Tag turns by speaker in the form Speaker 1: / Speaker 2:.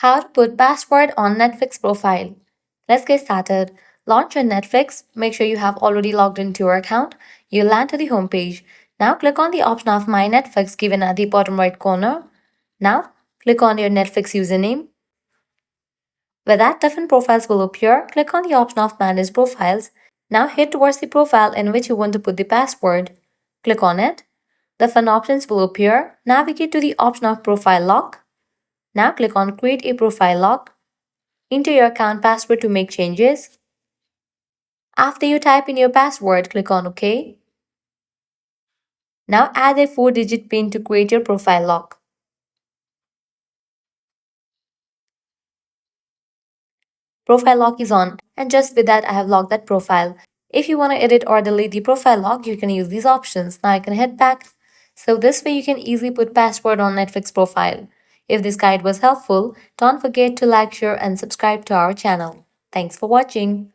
Speaker 1: How to put password on Netflix profile. Let's get started. Launch your Netflix. Make sure you have already logged into your account. You'll land to the home page. Now click on the option of My Netflix given at the bottom right corner. Now click on your Netflix username. With that, different profiles will appear. Click on the option of Manage Profiles. Now head towards the profile in which you want to put the password. Click on it. Different options will appear. Navigate to the option of Profile Lock. Now click on Create a Profile Lock. Enter your account password to make changes. After you type in your password, click on OK. Now add a 4-digit PIN to create your profile lock. Profile lock is on, and just with that, I have locked that profile. If you want to edit or delete the profile lock, you can use these options. Now I can head back. So this way you can easily put password on Netflix profile. If this guide was helpful, don't forget to like, share and subscribe to our channel. Thanks for watching.